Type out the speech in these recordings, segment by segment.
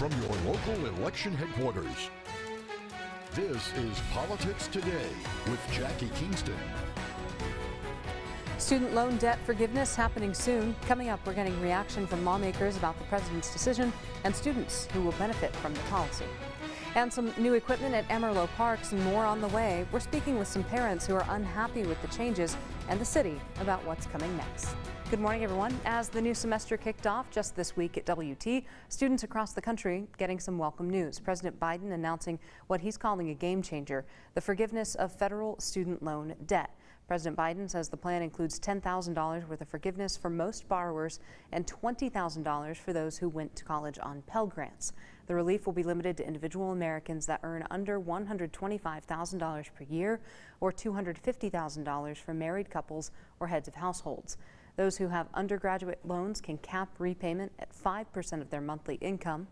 from your local election headquarters. This is Politics Today with Jackie Kingston. Student loan debt forgiveness happening soon. Coming up, we're getting reaction from lawmakers about the president's decision and students who will benefit from the policy. And some new equipment at Amarillo parks and more on the way. We're speaking with some parents who are unhappy with the changes and the city about what's coming next. Good morning, everyone. As the new semester kicked off just this week at WT, students across the country getting some welcome news. President Biden announcing what he's calling a game changer, the forgiveness of federal student loan debt. President Biden says the plan includes $10,000 worth of forgiveness for most borrowers and $20,000 for those who went to college on Pell Grants. The relief will be limited to individual Americans that earn under $125,000 per year or $250,000 for married couples or heads of households. Those who have undergraduate loans can cap repayment at 5% of their monthly income.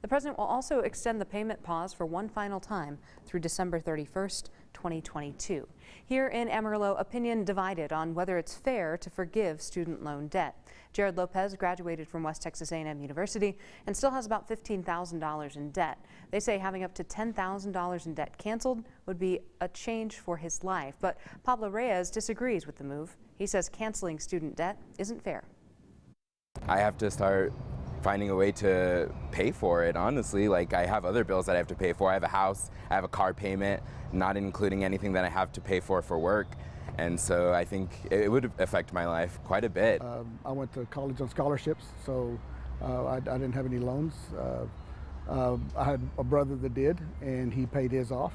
The president will also extend the payment pause for one final time through December 31st, 2022. Here in Amarillo, opinion divided on whether it's fair to forgive student loan debt. Jared Lopez graduated from West Texas A&M University and still has about $15,000 in debt. They say having up to $10,000 in debt canceled would be a change for his life. But Pablo Reyes disagrees with the move. He says canceling student debt isn't fair. I have to start finding a way to pay for it, honestly. Like, I have other bills that I have to pay for. I have a house, I have a car payment, not including anything that I have to pay for work. And so I think it would affect my life quite a bit. I went to college on scholarships, so I didn't have any loans. I had a brother that did, and he paid his off.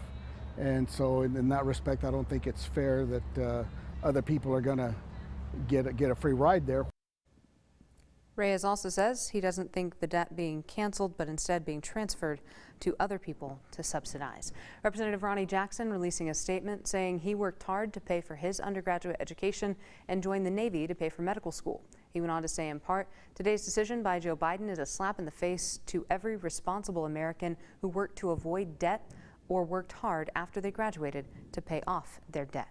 And so in that respect, I don't think it's fair that other people are gonna get a free ride there. Reyes also says he doesn't think the debt being canceled, but instead being transferred to other people to subsidize. Representative Ronnie Jackson releasing a statement saying he worked hard to pay for his undergraduate education and joined the Navy to pay for medical school. He went on to say, in part, today's decision by Joe Biden is a slap in the face to every responsible American who worked to avoid debt or worked hard after they graduated to pay off their debt.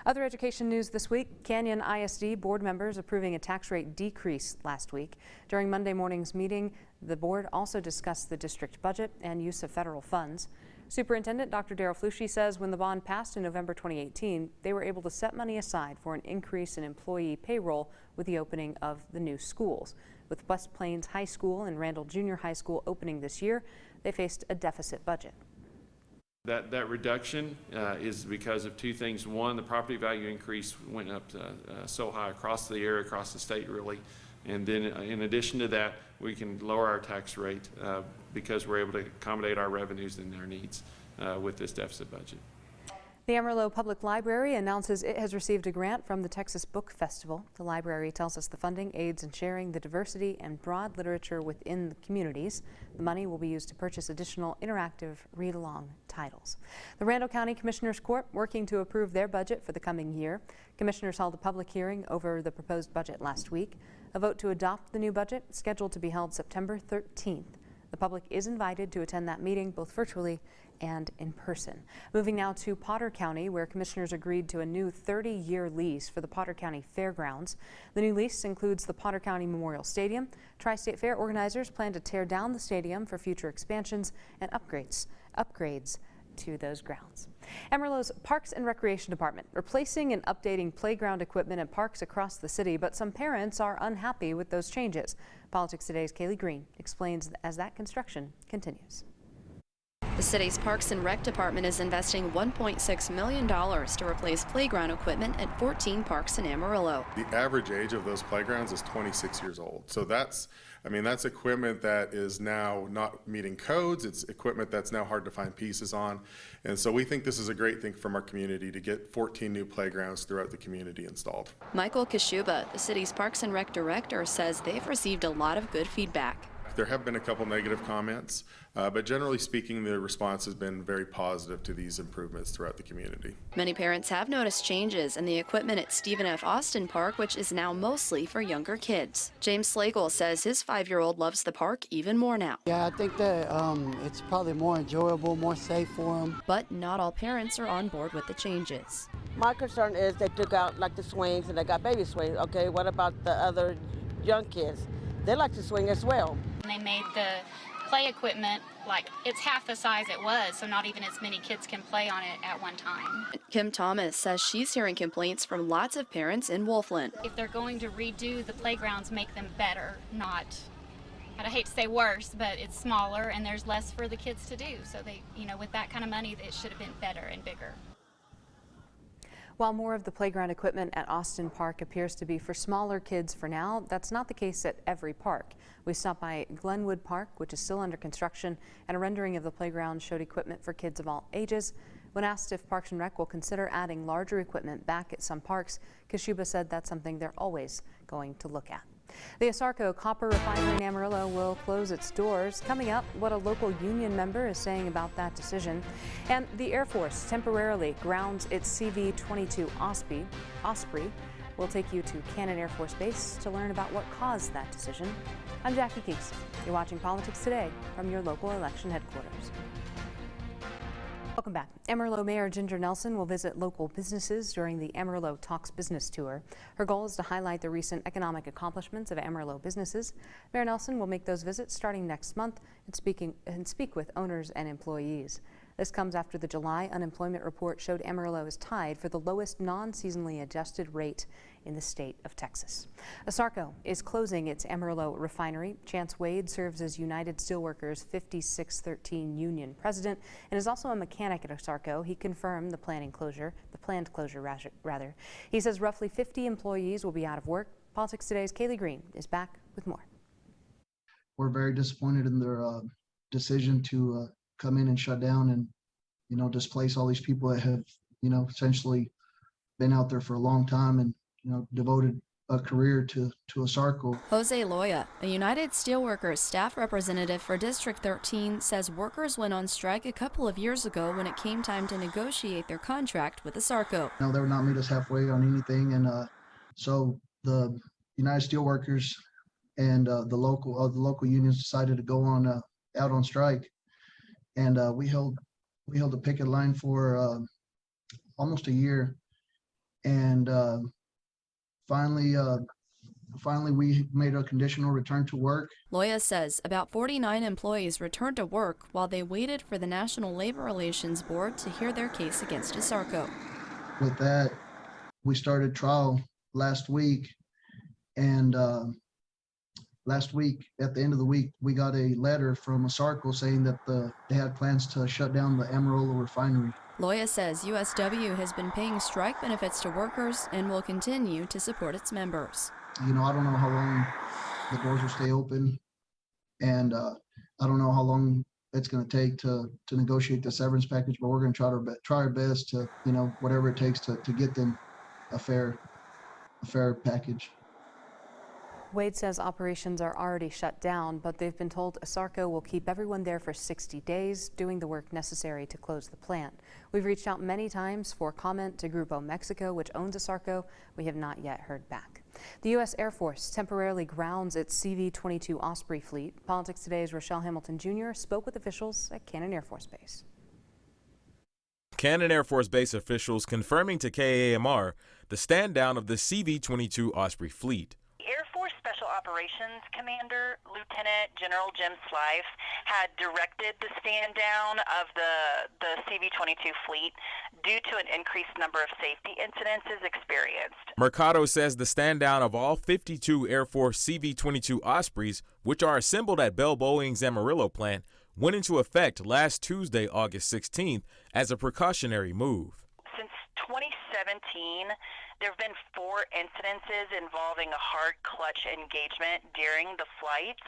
Other education news this week, Canyon ISD board members approving a tax rate decrease last week. During Monday morning's meeting, the board also discussed the district budget and use of federal funds. Superintendent Dr. Darryl Flushy says when the bond passed in November 2018, they were able to set money aside for an increase in employee payroll with the opening of the new schools. With West Plains High School and Randall Junior High School opening this year, they faced a deficit budget. That reduction is because of two things. One, the property value increase went up so high across the area, across the state really. And then in addition to that, we can lower our tax rate because we're able to accommodate our revenues and their needs with this deficit budget. The Amarillo Public Library announces it has received a grant from the Texas Book Festival. The library tells us the funding aids in sharing the diversity and broad literature within the communities. The money will be used to purchase additional interactive read-along titles. The Randall County Commissioners Court working to approve their budget for the coming year. Commissioners held a public hearing over the proposed budget last week. A vote to adopt the new budget scheduled to be held September 13th. The public is invited to attend that meeting both virtually and in person. Moving now to Potter County, where commissioners agreed to a new 30-year lease for the Potter County Fairgrounds. The new lease includes the Potter County Memorial Stadium. Tri-State Fair organizers plan to tear down the stadium for future expansions and upgrades to those grounds. Amarillo's Parks and Recreation Department replacing and updating playground equipment at parks across the city, but some parents are unhappy with those changes. Politics Today's Kaylee Green explains as that construction continues. The city's Parks and Rec Department is investing $1.6 million to replace playground equipment at 14 parks in Amarillo. The average age of those playgrounds is 26 years old. So that's equipment that is now not meeting codes. It's equipment that's now hard to find pieces on. And so we think this is a great thing from our community to get 14 new playgrounds throughout the community installed. Michael Kashuba, the city's Parks and Rec Director, says they've received a lot of good feedback. There have been a couple negative comments, but generally speaking, the response has been very positive to these improvements throughout the community. Many parents have noticed changes in the equipment at Stephen F. Austin Park, which is now mostly for younger kids. James Slagle says his 5-year-old loves the park even more now. Yeah, I think that it's probably more enjoyable, more safe for them. But not all parents are on board with the changes. My concern is they took out like the swings and they got baby swings. Okay, what about the other young kids? They like to swing as well. They made the play equipment, like it's half the size it was, so not even as many kids can play on it at one time. Kim Thomas says she's hearing complaints from lots of parents in Wolfland. If they're going to redo the playgrounds, make them better, not, I hate to say worse, but it's smaller and there's less for the kids to do. So they, with that kind of money, it should have been better and bigger. While more of the playground equipment at Austin Park appears to be for smaller kids for now, that's not the case at every park. We stopped by Glenwood Park, which is still under construction, and a rendering of the playground showed equipment for kids of all ages. When asked if Parks and Rec will consider adding larger equipment back at some parks, Kashuba said that's something they're always going to look at. The Asarco Copper Refinery in Amarillo will close its doors. Coming up, what a local union member is saying about that decision. And the Air Force temporarily grounds its CV-22 Osprey. We'll take you to Cannon Air Force Base to learn about what caused that decision. I'm Jackie Keeks. You're watching Politics Today from your local election headquarters. Welcome back. Amarillo Mayor Ginger Nelson will visit local businesses during the Amarillo Talks Business Tour. Her goal is to highlight the recent economic accomplishments of Amarillo businesses. Mayor Nelson will make those visits starting next month and speak with owners and employees. This comes after the July unemployment report showed Amarillo is tied for the lowest non-seasonally adjusted rate in the state of Texas. Asarco is closing its Amarillo refinery. Chance Wade serves as United Steelworkers 5613 union president and is also a mechanic at Asarco. He confirmed the planned closure. He says roughly 50 employees will be out of work. Politics Today's Kaylee Green is back with more. We're very disappointed in their decision to come in and shut down and, displace all these people that have, essentially been out there for a long time and, devoted a career to Asarco. Jose Loya, a United Steelworkers staff representative for District 13, says workers went on strike a couple of years ago when it came time to negotiate their contract with Asarco. They would not meet us halfway on anything, and so the United Steelworkers and the local unions decided to go on out on strike, and we held a picket line for almost a year, and finally we made a conditional return to work. Loya says about 49 employees returned to work while they waited for the National Labor Relations Board to hear their case against Asarco. With that, we started trial last week, and last week, at the end of the week, we got a letter from Asarco saying that they had plans to shut down the Amarillo refinery. Loya says USW has been paying strike benefits to workers and will continue to support its members. I don't know how long the doors will stay open, and I don't know how long it's going to take to negotiate the severance package, but we're going to try our best to, whatever it takes to get them a fair package. Wade says operations are already shut down, but they've been told Asarco will keep everyone there for 60 days, doing the work necessary to close the plant. We've reached out many times for comment to Grupo Mexico, which owns Asarco. We have not yet heard back. The U.S. Air Force temporarily grounds its CV-22 Osprey fleet. Politics Today's Rochelle Hamilton Jr. spoke with officials at Cannon Air Force Base. Cannon Air Force Base officials confirming to KAMR the stand down of the CV-22 Osprey fleet. Air Force Special Operations Commander, Lieutenant General Jim Slife, had directed the stand down of the CV-22 fleet due to an increased number of safety incidents experienced. Mercado says the stand down of all 52 Air Force CV-22 Ospreys, which are assembled at Bell Boeing's Amarillo plant, went into effect last Tuesday, August 16th, as a precautionary move. Since 2017, there have been 4 incidences involving a hard clutch engagement during the flights,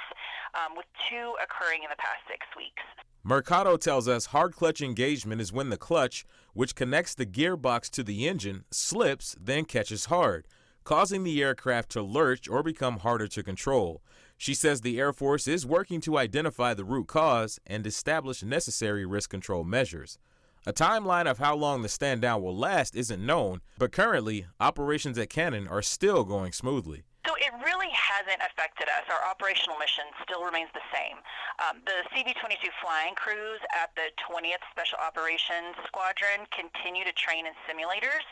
with 2 occurring in the past 6 weeks. Mercado tells us hard clutch engagement is when the clutch, which connects the gearbox to the engine, slips, then catches hard, causing the aircraft to lurch or become harder to control. She says the Air Force is working to identify the root cause and establish necessary risk control measures. A timeline of how long the stand down will last isn't known, but currently, operations at Cannon are still going smoothly. So it really hasn't affected us. Our operational mission still remains the same. The CV-22 flying crews at the 20th Special Operations Squadron continue to train in simulators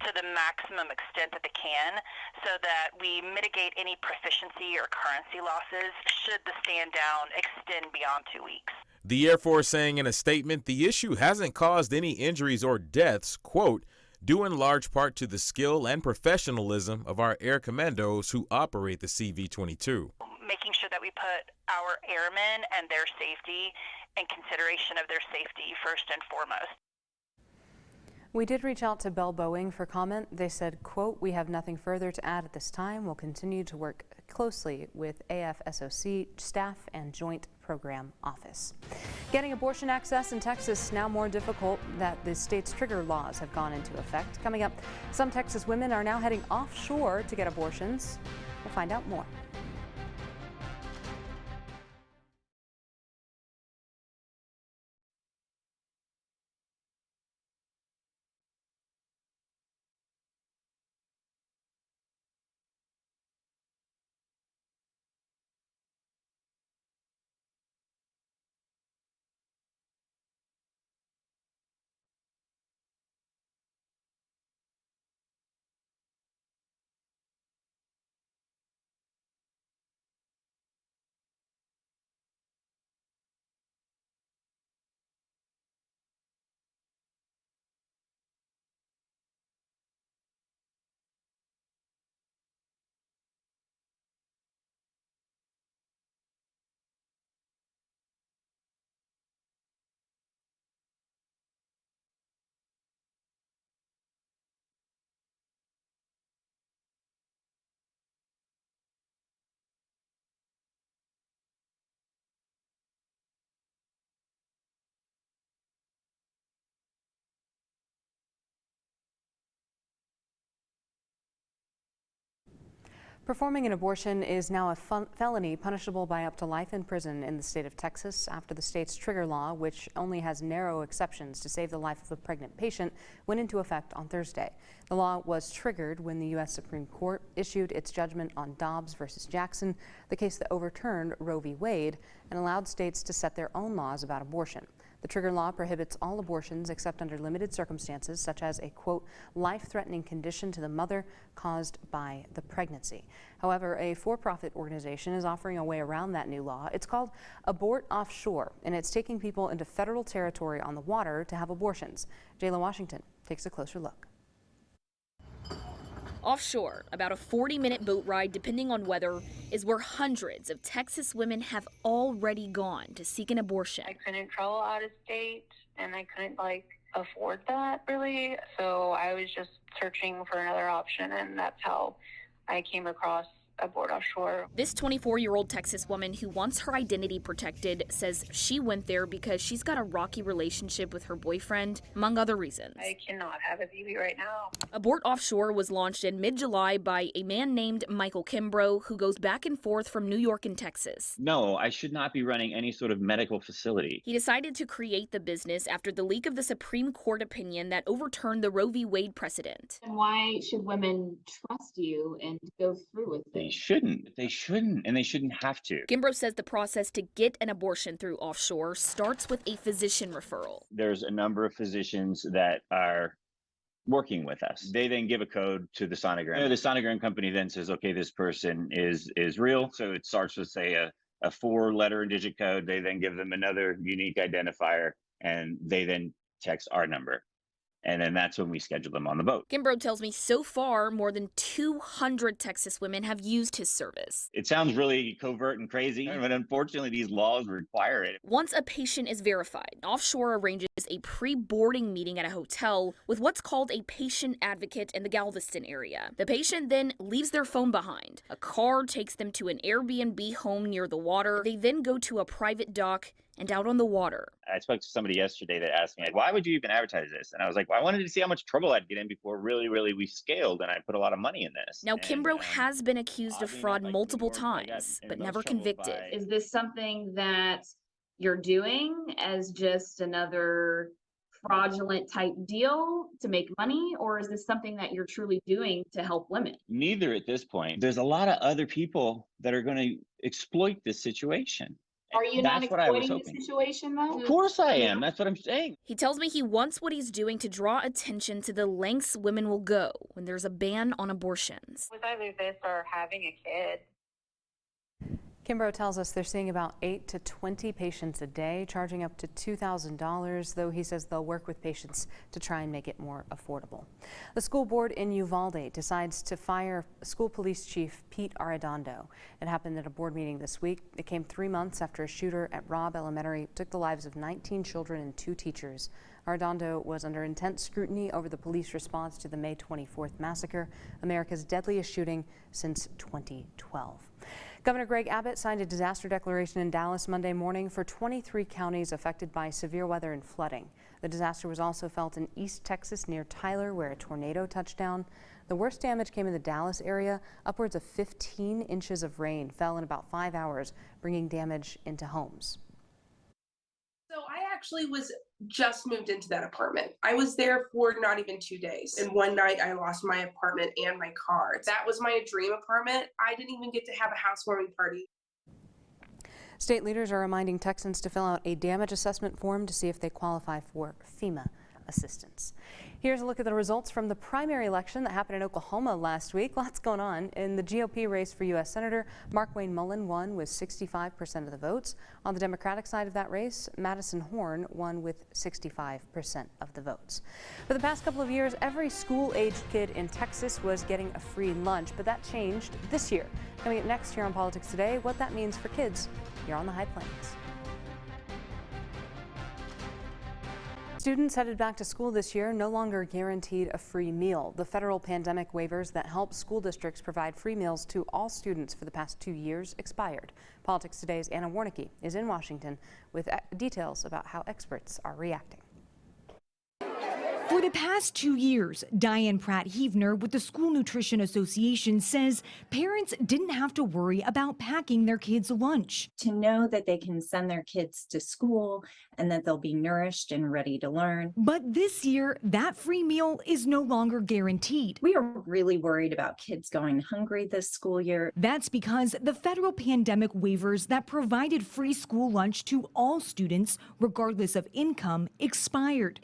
to the maximum extent that they can so that we mitigate any proficiency or currency losses should the stand down extend beyond 2 weeks. The Air Force saying in a statement the issue hasn't caused any injuries or deaths, quote, due in large part to the skill and professionalism of our air commandos who operate the CV-22. Making sure that we put our airmen and their safety and consideration of their safety first and foremost. We did reach out to Bell Boeing for comment. They said, quote, we have nothing further to add at this time. We'll continue to work closely with AFSOC staff and Joint Program Office. Getting abortion access in Texas now more difficult that the state's trigger laws have gone into effect. Coming up, some Texas women are now heading offshore to get abortions. We'll find out more. Performing an abortion is now a felony punishable by up to life in prison in the state of Texas after the state's trigger law, which only has narrow exceptions to save the life of a pregnant patient, went into effect on Thursday. The law was triggered when the U.S. Supreme Court issued its judgment on Dobbs versus Jackson, the case that overturned Roe v. Wade and allowed states to set their own laws about abortion. The trigger law prohibits all abortions except under limited circumstances, such as a, quote, life-threatening condition to the mother caused by the pregnancy. However, a for-profit organization is offering a way around that new law. It's called Abort Offshore, and it's taking people into federal territory on the water to have abortions. Jayla Washington takes a closer look. Offshore, about a 40-minute boat ride depending on weather, is where hundreds of Texas women have already gone to seek an abortion. I couldn't travel out of state and I couldn't afford that really. So I was just searching for another option, and that's how I came across Abort Offshore. This 24-year-old Texas woman who wants her identity protected says she went there because she's got a rocky relationship with her boyfriend, among other reasons. I cannot have a baby right now. Abort Offshore was launched in mid-July by a man named Michael Kimbrough, who goes back and forth from New York and Texas. No, I should not be running any sort of medical facility. He decided to create the business after the leak of the Supreme Court opinion that overturned the Roe v. Wade precedent. And why should women trust you and go through with it? They shouldn't, and they shouldn't have to. Kimbrough says the process to get an abortion through Offshore starts with a physician referral. There's a number of physicians that are working with us. They then give a code to the sonogram. The sonogram company then says, okay, this person is real. So it starts with, say, a 4-letter and digit code. They then give them another unique identifier, and they then text our number. And then that's when we schedule them on the boat. Kimbrough tells me so far, more than 200 Texas women have used his service. It sounds really covert and crazy, but unfortunately these laws require it. Once a patient is verified, Offshore arranges a pre-boarding meeting at a hotel with what's called a patient advocate in the Galveston area. The patient then leaves their phone behind. A car takes them to an Airbnb home near the water. They then go to a private dock and out on the water. I spoke to somebody yesterday that asked me, why would you even advertise this? And I was like, well, I wanted to see how much trouble I'd get in before really we scaled, and I put a lot of money in this. Now, Kimbrough has been accused of fraud multiple times, but never convicted. Is this something that you're doing as just another fraudulent type deal to make money, or is this something that you're truly doing to help women? Neither at this point. There's a lot of other people that are going to exploit this situation. Are you not That's what I was exploiting the hoping. situation though? Of course I am. That's what I'm saying. He tells me he wants what he's doing to draw attention to the lengths women will go when there's a ban on abortions. It was either this or having a kid. Kimbrough tells us they're seeing about 8 to 20 patients a day, charging up to $2,000, though he says they'll work with patients to try and make it more affordable. The school board in Uvalde decides to fire school police chief Pete Arredondo. It happened at a board meeting this week. It came 3 months after a shooter at Robb Elementary took the lives of 19 children and 2 teachers. Arredondo was under intense scrutiny over the police response to the May 24th massacre, America's deadliest shooting since 2012. Governor Greg Abbott signed a disaster declaration in Dallas Monday morning for 23 counties affected by severe weather and flooding. The disaster was also felt in East Texas near Tyler, where a tornado touched down. The worst damage came in the Dallas area. Upwards of 15 inches of rain fell in about 5 hours, bringing damage into homes. So I actually was just moved into that apartment. I was there for not even 2 days. And one night I lost my apartment and my car. That was my dream apartment. I didn't even get to have a housewarming party. State leaders are reminding Texans to fill out a damage assessment form to see if they qualify for FEMA assistance. Here's a look at the results from the primary election that happened in Oklahoma last week. Lots going on. In the GOP race for U.S. Senator, Markwayne Mullin won with 65% of the votes. On the Democratic side of that race, Madison Horn won with 65% of the votes. For the past couple of years, every school-aged kid in Texas was getting a free lunch, but that changed this year. Coming up next year on Politics Today, what that means for kids here on the High Plains. Students headed back to school this year no longer guaranteed a free meal. The federal pandemic waivers that help school districts provide free meals to all students for the past 2 years expired. Politics Today's Anna Warnicki is in Washington with details about how experts are reacting. For the past 2 years, Diane Pratt-Heavner with the School Nutrition Association says parents didn't have to worry about packing their kids' lunch. To know that they can send their kids to school and that they'll be nourished and ready to learn. But this year, that free meal is no longer guaranteed. We are really worried about kids going hungry this school year. That's because the federal pandemic waivers that provided free school lunch to all students, regardless of income, expired.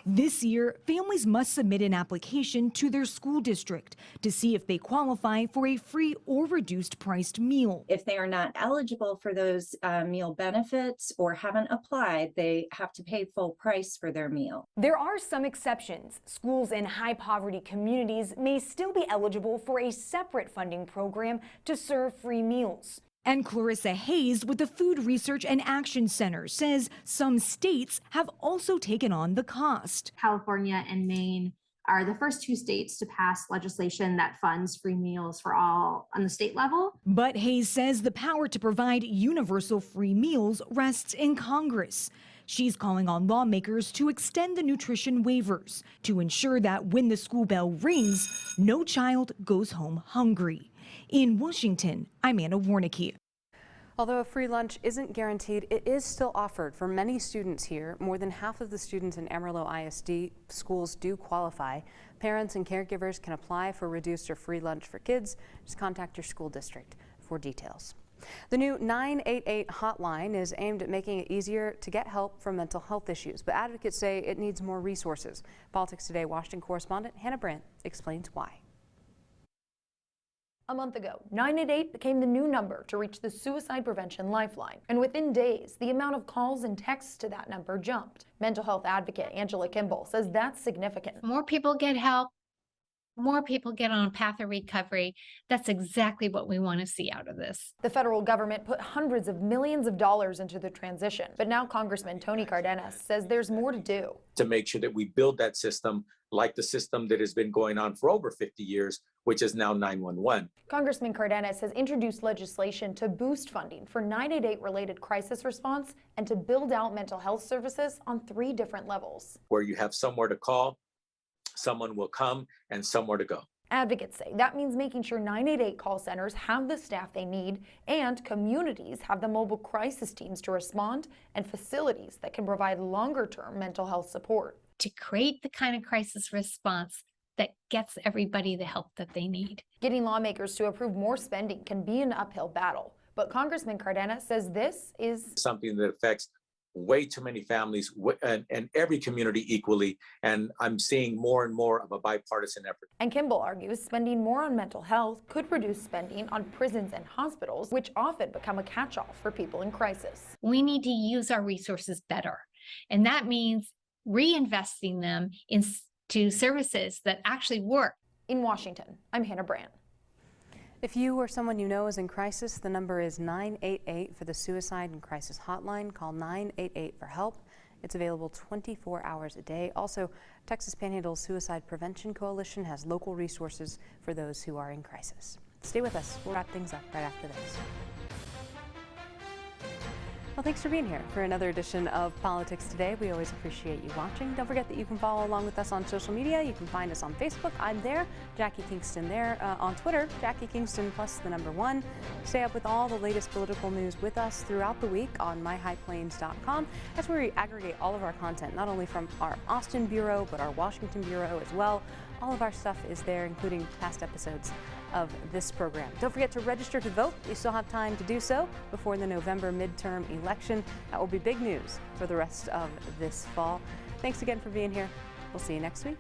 This year, families must submit an application to their school district to see if they qualify for a free or reduced priced meal. If they are not eligible for those meal benefits or haven't applied, they have to pay full price for their meal. There are some exceptions. Schools in high poverty communities may still be eligible for a separate funding program to serve free meals. And Clarissa Hayes with the Food Research and Action Center says some states have also taken on the cost. California and Maine are the first 2 states to pass legislation that funds free meals for all on the state level. But Hayes says the power to provide universal free meals rests in Congress. She's calling on lawmakers to extend the nutrition waivers to ensure that when the school bell rings, no child goes home hungry. In Washington, I'm Anna Warnicki. Although a free lunch isn't guaranteed, it is still offered for many students here. More than half of the students in Amarillo ISD schools do qualify. Parents and caregivers can apply for reduced or free lunch for kids. Just contact your school district for details. The new 988 hotline is aimed at making it easier to get help for mental health issues, but advocates say it needs more resources. Politics Today Washington correspondent Hannah Brandt explains why. A month ago, 988 became the new number to reach the Suicide Prevention Lifeline. And within days, the amount of calls and texts to that number jumped. Mental health advocate Angela Kimball says that's significant. More people get help, more people get on a path of recovery. That's exactly what we want to see out of this. The federal government put hundreds of millions of dollars into the transition, but now Congressman Tony Cardenas says there's more to do. To make sure that we build that system like the system that has been going on for over 50 years, which is now 911. Congressman Cardenas has introduced legislation to boost funding for 988-related crisis response and to build out mental health services on 3 different levels. Where you have somewhere to call, someone will come, and somewhere to go. Advocates say that means making sure 988 call centers have the staff they need and communities have the mobile crisis teams to respond and facilities that can provide longer-term mental health support. To create the kind of crisis response that gets everybody the help that they need. Getting lawmakers to approve more spending can be an uphill battle, but Congressman Cardenas says this is something that affects way too many families and every community equally, and I'm seeing more and more of a bipartisan effort. And Kimball argues spending more on mental health could reduce spending on prisons and hospitals, which often become a catch-all for people in crisis. We need to use our resources better, and that means reinvesting them into services that actually work. In Washington, I'm Hannah Brandt. If you or someone you know is in crisis, the number is 988 for the Suicide and Crisis Hotline. Call 988 for help. It's available 24 hours a day. Also, Texas Panhandle Suicide Prevention Coalition has local resources for those who are in crisis. Stay with us. We'll wrap things up right after this. Well, thanks for being here for another edition of Politics Today. We always appreciate you watching. Don't forget that you can follow along with us on social media. You can find us on Facebook. I'm there, Jackie Kingston there. On Twitter, Jackie Kingston plus the number 1. Stay up with all the latest political news with us throughout the week on myhighplains.com. That's where we aggregate all of our content, not only from our Austin Bureau, but our Washington Bureau as well. All of our stuff is there, including past episodes of this program. Don't forget to register to vote. You still have time to do so before the November midterm election. That will be big news for the rest of this fall. Thanks again for being here. We'll see you next week.